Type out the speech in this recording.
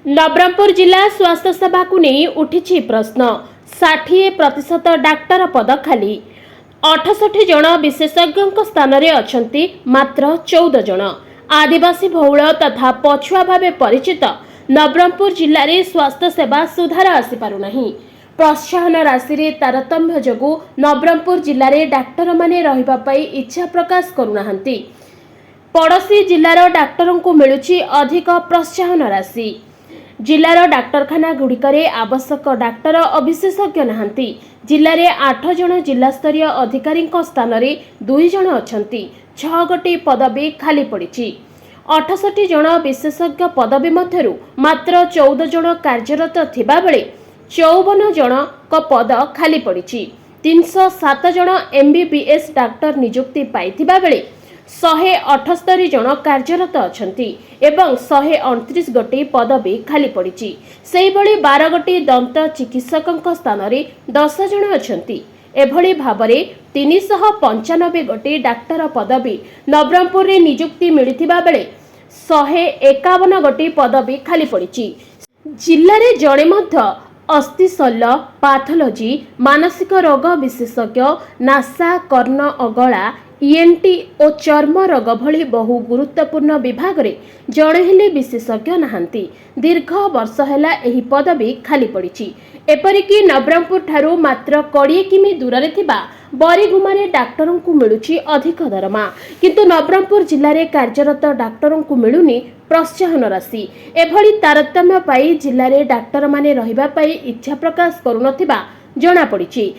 नवरंगपुर जिला स्वास्थ्य सेवा को नहीं उठी प्रश्न 60% डाक्टर पद खाली 68 जन विशेषज्ञ स्थान में अछंती मात्र 14 जन। आदिवासी बहुल तथा पछुआ भाव परिचित नवरंगपुर जिले में स्वास्थ्य सेवा सुधार आसीपारु नहीं। प्रोत्साहन राशि रे तारतम्य जोगु नवरंगपुर जिले में डाक्टर माने रहिबा पई इच्छा प्रकाश करुनाहंती। पड़ोशी जिलार डाक्टर को मिलुची अधिक प्रोत्साहन राशि। जिलार डाक्तरखाना गुड़िकरे आवश्यक डाक्तर और विशेषज्ञ नहांती। जिले में 8 जन जिला स्तरीय अधिकारी स्थान में 2 जन अछंती। 6 गोटी पदवी खाली पड़ी। 68 जन विशेषज्ञ पदवी मध्यरु मात्र 14 जन कार्यरत थिबा बेले 54 जन को पद खाली पड़ी। 307 जन MBBS डाक्टर नियुक्ति पाइथिबा बेले 178 जन कार्यरत अछंती एवं 129 गोटी पदवी खाली पड़ी। सेही भली 12 गोटी दंत चिकित्सक स्थान में 10 जन अछंती। एभली भाबरे 395 गोटी डाक्टर पदवी नवरंगपुर रे नियुक्ति मिलिथिबा बेले 151 गोटी पदवी खाली पड़ी। जिल्ला रे जणे मध्य अस्थिशल्य पैथोलॉजी मानसिक रोग विशेषज्ञ नासा कर्ण और गला ENT और चर्म रोग भली बहु गुरुत्वपूर्ण विभाग रे जणे हेले विशेषज्ञ नहांती। दीर्घ वर्ष हैला एही पदवी खाली पड़ी। एपरिकी नवरंगपुर ठारू मात्र 20 किमी दूर रे थिबा बरीगुमारे डाक्टरों को मिलुची अधिक दरमा, किंतु नवरंगपुर जिले में कार्यरत डाक्टरों को मिलुनी प्रोत्साहन राशि। एभली तारतम्य पाई जिले में डाक्टर माने रहिबा पाई इच्छा प्रकाश करुनथिबा जଣା पड़िछि।